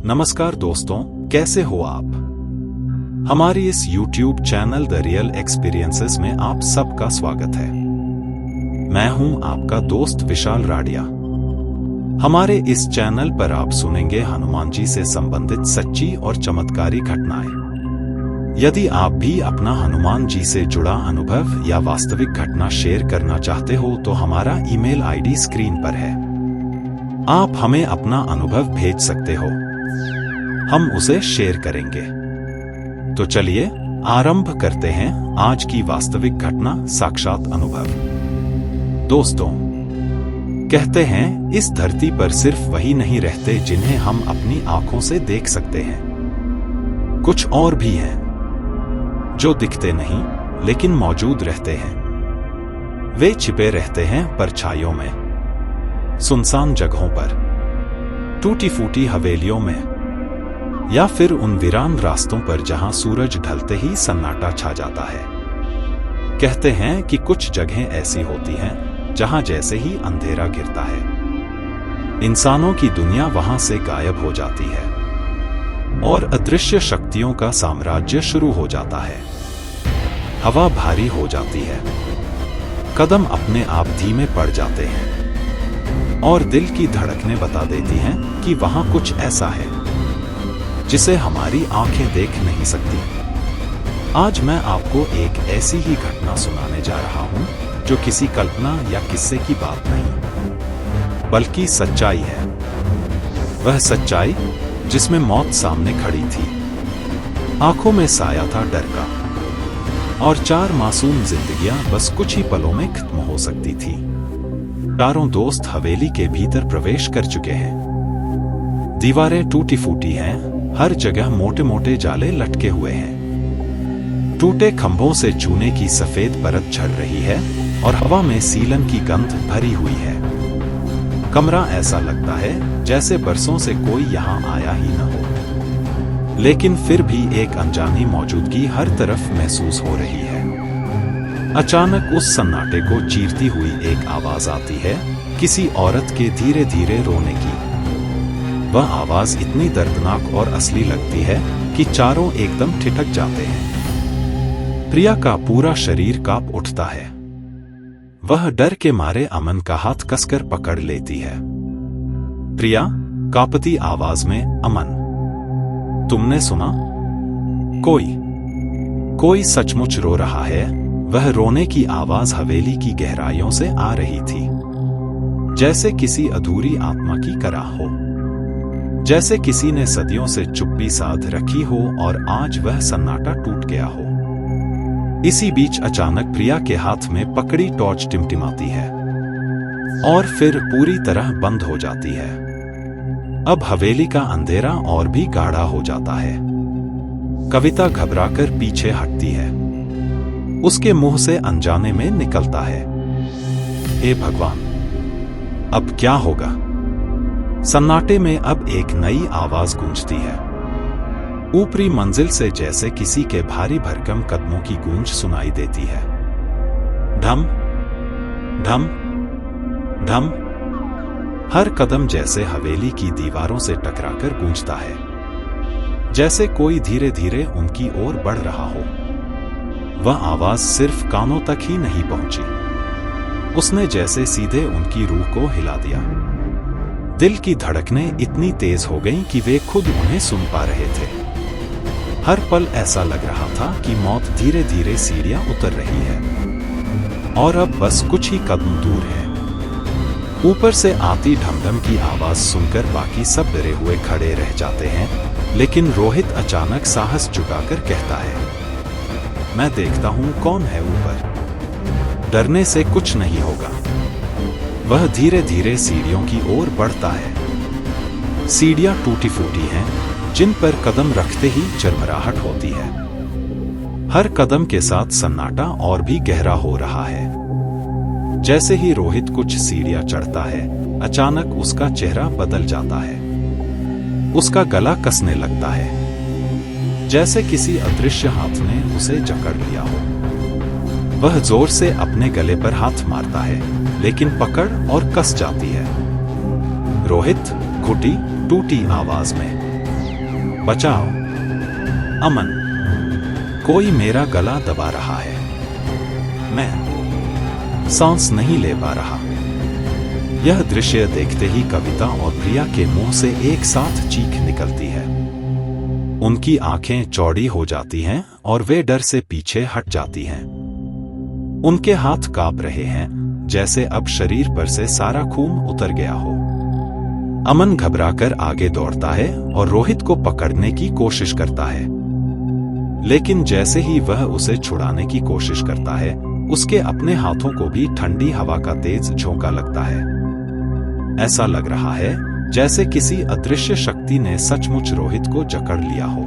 नमस्कार दोस्तों, कैसे हो आप? हमारी इस YouTube channel the real experiences में आप सबका स्वागत है। मैं हूं आपका दोस्त विशाल राडिया। हमारे इस चैनल पर आप सुनेंगे हनुमान जी से संबंधित सच्ची और चमत्कारी घटनाएं। यदि आप भी अपना हनुमान जी से जुड़ा अनुभव या वास्तविक घटना शेयर करना चाहते हो तो हमारा ईमेल आईडी स्क्रीन पर है। आप हमें अपना अनुभव भेज सकते हो, हम उसे शेयर करेंगे। तो चलिए आरंभ करते हैं आज की वास्तविक घटना, साक्षात अनुभव। दोस्तों, कहते हैं इस धरती पर सिर्फ वही नहीं रहते जिन्हें हम अपनी आंखों से देख सकते हैं। कुछ और भी हैं जो दिखते नहीं लेकिन मौजूद रहते हैं। वे छिपे रहते हैं परछाइयों में, सुनसान जगहों पर, टूटी फूटी हवेलियों में, या फिर उन वीरान रास्तों पर जहां सूरज ढलते ही सन्नाटा छा जाता है। कहते हैं कि कुछ जगहें ऐसी होती हैं जहां जैसे ही अंधेरा गिरता है, इंसानों की दुनिया वहां से गायब हो जाती है और अदृश्य शक्तियों का साम्राज्य शुरू हो जाता है। हवा भारी हो जाती है, कदम अपने आप धीमे पड़ जाते हैं और दिल की धड़कनें बता देती हैं कि वहां कुछ ऐसा है जिसे हमारी आंखें देख नहीं सकती। आज मैं आपको एक ऐसी ही घटना सुनाने जा रहा हूं जो किसी कल्पना या किस्से की बात नहीं, बल्कि सच्चाई है। वह सच्चाई जिसमें मौत सामने खड़ी थी, आंखों में साया था डर का, और चार मासूम जिंदगियां बस कुछ ही पलों में खत्म हो सकती थी। चारों दोस्त हवेली के भीतर प्रवेश कर चुके हैं। दीवारें टूटी फूटी हैं, हर जगह मोटे मोटे जाले लटके हुए हैं। टूटे खंभों से चूने की सफेद परत झड़ रही है और हवा में सीलन की गंध भरी हुई है। कमरा ऐसा लगता है जैसे बरसों से कोई यहां आया ही न हो, लेकिन फिर भी एक अनजानी मौजूदगी हर तरफ महसूस हो रही है। अचानक उस सन्नाटे को चीरती हुई एक आवाज आती है, किसी औरत के धीरे धीरे रोने की। वह आवाज इतनी दर्दनाक और असली लगती है कि चारों एकदम ठिठक जाते हैं। प्रिया का पूरा शरीर कांप उठता है। वह डर के मारे अमन का हाथ कसकर पकड़ लेती है। प्रिया कांपती आवाज में, अमन, तुमने सुना? कोई सचमुच रो रहा है। वह रोने की आवाज हवेली की गहराइयों से आ रही थी, जैसे किसी अधूरी आत्मा की कराह हो, जैसे किसी ने सदियों से चुप्पी साध रखी हो और आज वह सन्नाटा टूट गया हो। इसी बीच अचानक प्रिया के हाथ में पकड़ी टॉर्च टिमटिमाती है और फिर पूरी तरह बंद हो जाती है। अब हवेली का अंधेरा और भी गाढ़ा हो जाता है। कविता घबराकर पीछे हटती है। उसके मुंह से अनजाने में निकलता है, हे भगवान, अब क्या होगा? सन्नाटे में अब एक नई आवाज गूंजती है। ऊपरी मंजिल से जैसे किसी के भारी भरकम कदमों की गूंज सुनाई देती है। ढम ढम ढम। हर कदम जैसे हवेली की दीवारों से टकराकर गूंजता है, जैसे कोई धीरे धीरे उनकी ओर बढ़ रहा हो। वह आवाज सिर्फ कानों तक ही नहीं पहुंची, उसने जैसे सीधे उनकी रूह को हिला दिया। दिल की धड़कनें इतनी तेज हो गईं कि वे खुद उन्हें सुन पा रहे थे। हर पल ऐसा लग रहा था कि मौत धीरे धीरे सीढ़ियां उतर रही है और अब बस कुछ ही कदम दूर है। ऊपर से आती ढमढम की आवाज सुनकर बाकी सब डरे हुए खड़े रह जाते हैं, लेकिन रोहित अचानक साहस जुटाकर कहता है, मैं देखता हूं कौन है ऊपर। डरने से कुछ नहीं होगा। वह धीरे धीरे सीढ़ियों की ओर बढ़ता है। सीढ़ियां टूटी फूटी हैं, जिन पर कदम रखते ही चरमराहट होती है। हर कदम के साथ सन्नाटा और भी गहरा हो रहा है। जैसे ही रोहित कुछ सीढ़ियां चढ़ता है, अचानक उसका चेहरा बदल जाता है। उसका गला कसने लगता है, जैसे किसी अदृश्य हाथ ने उसे जकड़ लिया हो। वह जोर से अपने गले पर हाथ मारता है, लेकिन पकड़ और कस जाती है। रोहित, घुटी टूटी आवाज में, बचाओ, अमन, कोई मेरा गला दबा रहा है, मैं सांस नहीं ले पा रहा। यह दृश्य देखते ही कविता और प्रिया के मुंह से एक साथ चीख निकलती है। उनकी आंखें चौड़ी हो जाती हैं और वे डर से पीछे हट जाती हैं। उनके हाथ कांप रहे हैं, जैसे अब शरीर पर से सारा खून उतर गया हो। अमन घबराकर आगे दौड़ता है और रोहित को पकड़ने की कोशिश करता है, लेकिन जैसे ही वह उसे छुड़ाने की कोशिश करता है, उसके अपने हाथों को भी ठंडी हवा का तेज झोंका लगता है। ऐसा लग रहा है जैसे किसी अदृश्य शक्ति ने सचमुच रोहित को जकड़ लिया हो।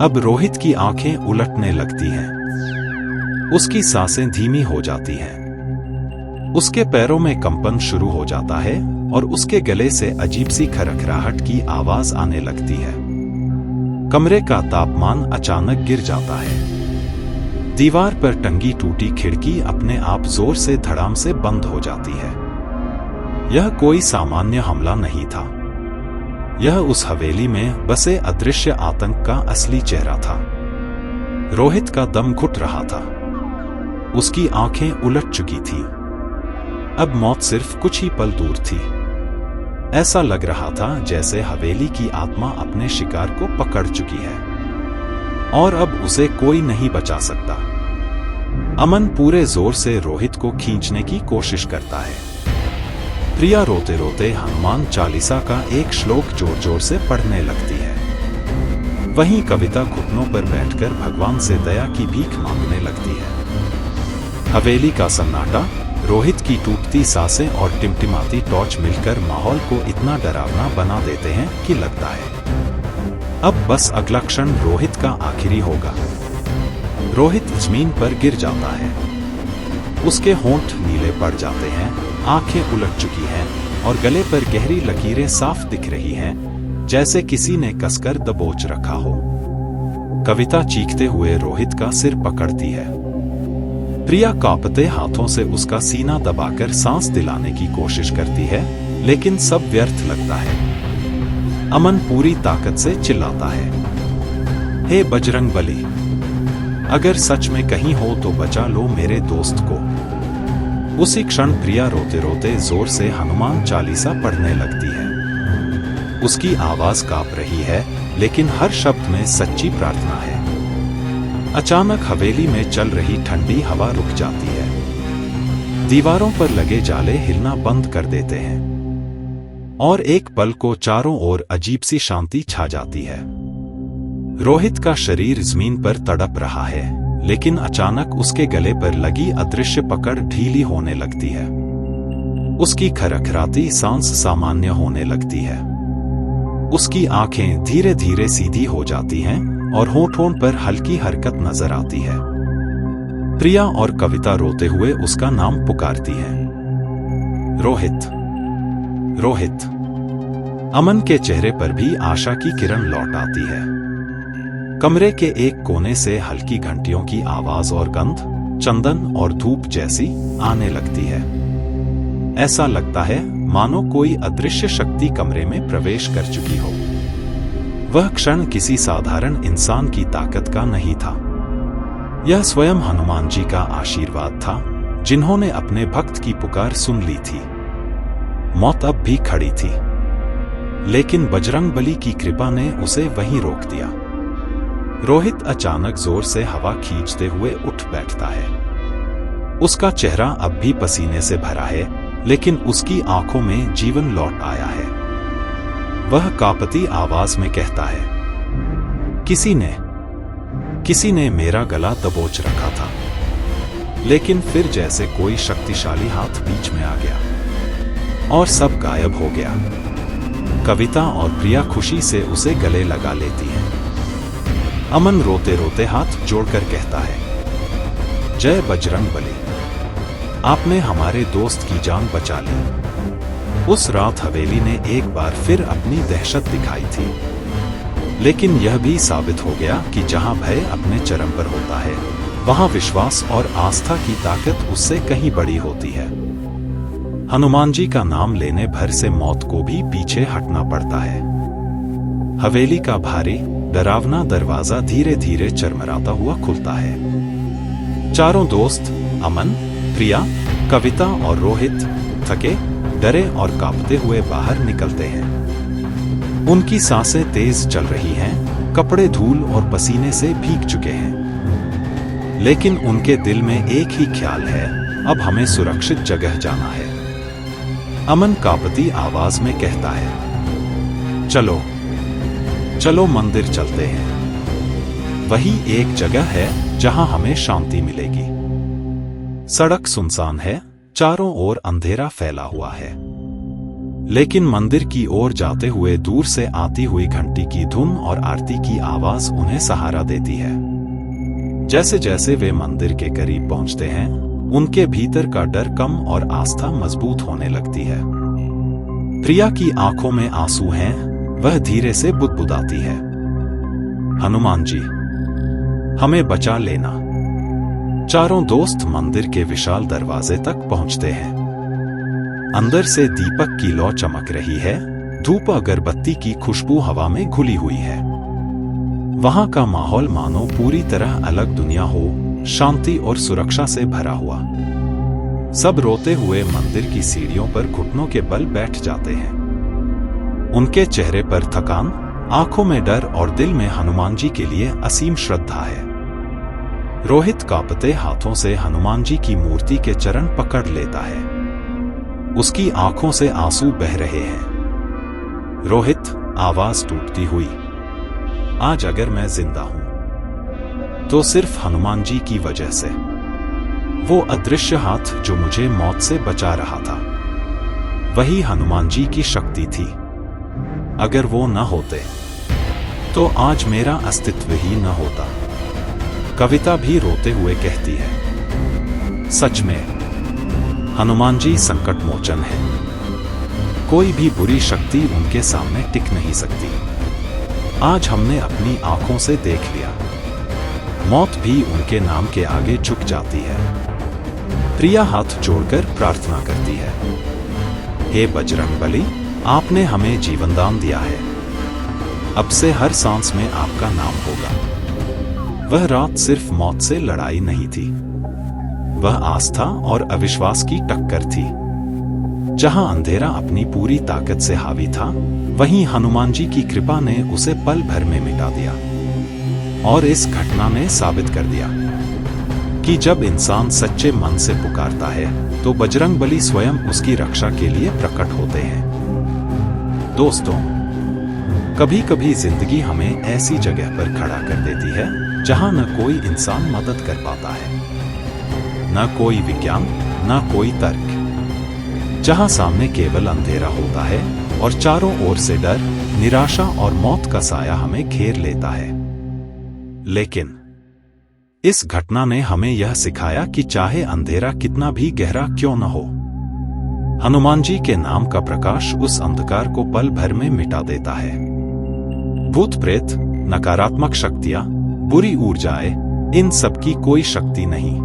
अब रोहित की आंखें उलटने लगती हैं। उसकी सांसें धीमी हो जाती हैं। उसके पैरों में कंपन शुरू हो जाता है और उसके गले से अजीब सी खरखराहट की आवाज आने लगती है। कमरे का तापमान अचानक गिर जाता है। दीवार पर टंगी टूटी खिड़की अपने आप जोर से धड़ाम से बंद हो जाती है। यह कोई सामान्य हमला नहीं था। यह उस हवेली में बसे अदृश्य आतंक का असली चेहरा था। रोहित का दम घुट रहा था। उसकी आंखें उलट चुकी थी। अब मौत सिर्फ कुछ ही पल दूर थी। ऐसा लग रहा था जैसे हवेली की आत्मा अपने शिकार को पकड़ चुकी है और अब उसे कोई नहीं बचा सकता। अमन पूरे जोर से रोहित को खींचने की कोशिश करता है। प्रिया रोते रोते हनुमान चालीसा का एक श्लोक जोर जोर से पढ़ने लगती है। वहीं कविता घुटनों पर बैठकर भगवान से दया की भीख मांगने लगती है। हवेली का सन्नाटा, रोहित की टूटती सांसें और टिमटिमाती टॉर्च मिलकर माहौल को इतना डरावना बना देते हैं कि लगता है अब बस अगला क्षण रोहित का आखिरी होगा। रोहित जमीन पर गिर जाता है। उसके होंठ नीले पड़ जाते हैं, आंखें उलट चुकी हैं और गले पर गहरी लकीरें साफ दिख रही हैं, जैसे किसी ने कसकर दबोच रखा हो। कविता चीखते हुए रोहित का सिर पकड़ती है। प्रिया कांपते हाथों से उसका सीना दबाकर सांस दिलाने की कोशिश करती है, लेकिन सब व्यर्थ लगता है। अमन पूरी ताकत से चिल्लाता है, हे बजरंग बली, अगर सच में कहीं हो तो बचा लो मेरे दोस्त को। उसी क्षण प्रिया रोते रोते जोर से हनुमान चालीसा पढ़ने लगती है। उसकी आवाज कांप रही है, लेकिन हर शब्द में सच्ची प्रार्थना है। अचानक हवेली में चल रही ठंडी हवा रुक जाती है। दीवारों पर लगे जाले हिलना बंद कर देते हैं और एक पल को चारों ओर अजीब सी शांति छा जाती है। रोहित का शरीर जमीन पर तड़प रहा है, लेकिन अचानक उसके गले पर लगी अदृश्य पकड़ ढीली होने लगती है। उसकी खरखराती सांस सामान्य होने लगती है। उसकी आंखें धीरे धीरे सीधी हो जाती हैं और होठों पर हल्की हरकत नजर आती है। प्रिया और कविता रोते हुए उसका नाम पुकारती हैं, रोहित, रोहित। अमन के चेहरे पर भी आशा की किरण लौट आती है। कमरे के एक कोने से हल्की घंटियों की आवाज और गंध चंदन और धूप जैसी आने लगती है। ऐसा लगता है मानो कोई अदृश्य शक्ति कमरे में प्रवेश कर चुकी हो। वह क्षण किसी साधारण इंसान की ताकत का नहीं था। यह स्वयं हनुमान जी का आशीर्वाद था, जिन्होंने अपने भक्त की पुकार सुन ली थी। मौत अब भी खड़ी थी, लेकिन बजरंगबली की कृपा ने उसे वहीं रोक दिया। रोहित अचानक जोर से हवा खींचते हुए उठ बैठता है। उसका चेहरा अब भी पसीने से भरा है, लेकिन उसकी आंखों में जीवन लौट आया है। वह कांपती आवाज में कहता है, किसी ने मेरा गला दबोच रखा था, लेकिन फिर जैसे कोई शक्तिशाली हाथ बीच में आ गया और सब गायब हो गया। कविता और प्रिया खुशी से उसे गले लगा लेती हैं। अमन रोते रोते हाथ जोड़कर कहता है, जय बजरंगबली, आपने हमारे दोस्त की जान बचा ली। उस रात हवेली ने एक बार फिर अपनी दहशत दिखाई थी, लेकिन यह भी साबित हो गया कि जहां भय अपने चरम पर होता है, वहां विश्वास और आस्था की ताकत उससे कहीं बड़ी होती है। हनुमान जी का नाम लेने भर से मौत को भी पीछे हटना पड़ता है। हवेली का भारी डरावना दरवाजा धीरे धीरे चरमराता हुआ खुलता है। चारों दोस्त अमन, प्रिया, कविता और रोहित थके, डरे और कांपते हुए बाहर निकलते हैं। उनकी सांसें तेज चल रही हैं, कपड़े धूल और पसीने से भीग चुके हैं। लेकिन उनके दिल में एक ही ख्याल है, अब हमें सुरक्षित जगह जाना है। अमन कांपती आवाज में कहता है, चलो चलो मंदिर चलते हैं। वही एक जगह है जहां हमें शांति मिलेगी। सड़क सुनसान है, चारों ओर अंधेरा फैला हुआ है। लेकिन मंदिर की ओर जाते हुए दूर से आती हुई घंटी की धुन और आरती की आवाज उन्हें सहारा देती है। जैसे जैसे वे मंदिर के करीब पहुंचते हैं, उनके भीतर का डर कम और आस्था मजबूत होने लगती है। प्रिया की आंखों में आंसू हैं, वह धीरे से बुदबुदाती है, हनुमान जी, हमें बचा लेना। चारों दोस्त मंदिर के विशाल दरवाजे तक पहुंचते हैं। अंदर से दीपक की लौ चमक रही है, धूप अगरबत्ती की खुशबू हवा में घुली हुई है। वहां का माहौल मानो पूरी तरह अलग दुनिया हो, शांति और सुरक्षा से भरा हुआ। सब रोते हुए मंदिर की सीढ़ियों पर घुटनों के बल बैठ जाते हैं। उनके चेहरे पर थकान, आंखों में डर और दिल में हनुमान जी के लिए असीम श्रद्धा है। रोहित कांपते हाथों से हनुमान जी की मूर्ति के चरण पकड़ लेता है। उसकी आंखों से आंसू बह रहे हैं। रोहित, आवाज टूटती हुई, आज अगर मैं जिंदा हूं तो सिर्फ हनुमान जी की वजह से। वो अदृश्य हाथ जो मुझे मौत से बचा रहा था, वही हनुमान जी की शक्ति थी। अगर वो न होते तो आज मेरा अस्तित्व ही न होता। कविता भी रोते हुए कहती है, सच में हनुमान जी संकट मोचन है। कोई भी बुरी शक्ति उनके सामने टिक नहीं सकती। आज हमने अपनी आंखों से देख लिया, मौत भी उनके नाम के आगे झुक जाती है। प्रिया हाथ जोड़कर प्रार्थना करती है, हे बजरंगबली, आपने हमें जीवनदान दिया है। अब से हर सांस में आपका नाम होगा। वह रात सिर्फ मौत से लड़ाई नहीं थी, वह आस्था और अविश्वास की टक्कर थी। जहां अंधेरा अपनी पूरी ताकत से हावी था, वहीं हनुमान जी की कृपा ने उसे पल भर में मिटा दिया। और इस घटना ने साबित कर दिया कि जब इंसान सच्चे मन से पुकारता है तो बजरंगबली स्वयं उसकी रक्षा के लिए प्रकट होते हैं। दोस्तों, कभी कभी जिंदगी हमें ऐसी जगह पर खड़ा कर देती है जहां न कोई इंसान मदद कर पाता है, न कोई विज्ञान, न कोई तर्क। जहां सामने केवल अंधेरा होता है और चारों ओर से डर, निराशा और मौत का साया हमें घेर लेता है। लेकिन इस घटना ने हमें यह सिखाया कि चाहे अंधेरा कितना भी गहरा क्यों न हो, हनुमान जी के नाम का प्रकाश उस अंधकार को पल भर में मिटा देता है। भूत प्रेत, नकारात्मक शक्तियां, बुरी ऊर्जाएं, इन सब की कोई शक्ति नहीं,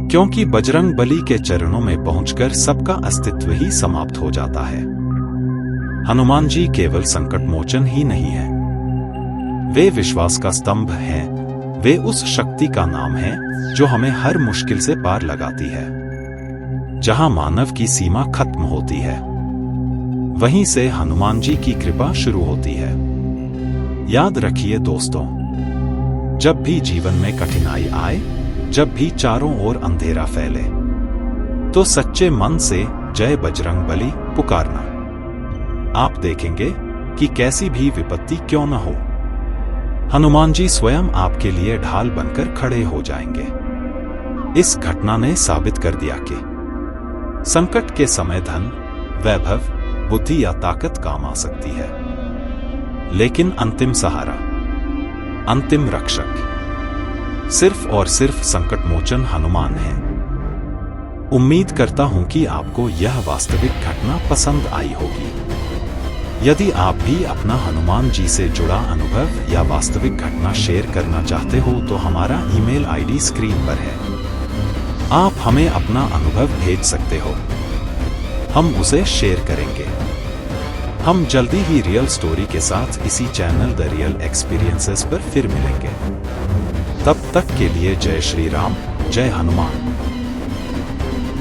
क्योंकि बजरंगबली के चरणों में पहुंचकर सबका अस्तित्व ही समाप्त हो जाता है। हनुमान जी केवल संकट मोचन ही नहीं है, वे विश्वास का स्तंभ हैं। वे उस शक्ति का नाम है जो हमें हर मुश्किल से पार लगाती है। जहां मानव की सीमा खत्म होती है, वहीं से हनुमान जी की कृपा शुरू होती है। याद रखिए दोस्तों, जब भी जीवन में कठिनाई आए, जब भी चारों ओर अंधेरा फैले, तो सच्चे मन से जय बजरंगबली पुकारना। आप देखेंगे कि कैसी भी विपत्ति क्यों न हो, हनुमान जी स्वयं आपके लिए ढाल बनकर खड़े हो जाएंगे। इस घटना ने साबित कर दिया कि संकट के समय धन, वैभव, बुद्धि या ताकत काम आ सकती है, लेकिन अंतिम सहारा, अंतिम रक्षक सिर्फ और सिर्फ संकट मोचन हनुमान है। उम्मीद करता हूं कि आपको यह वास्तविक घटना पसंद आई होगी। यदि आप भी अपना हनुमान जी से जुड़ा अनुभव या वास्तविक घटना शेयर करना चाहते हो तो हमारा ईमेल आईडी स्क्रीन पर है। आप हमें अपना अनुभव भेज सकते हो, हम उसे शेयर करेंगे। हम जल्दी ही रियल स्टोरी के साथ इसी चैनल द रियल एक्सपीरियंसेस पर फिर मिलेंगे। तब तक के लिए जय श्री राम, जय हनुमान।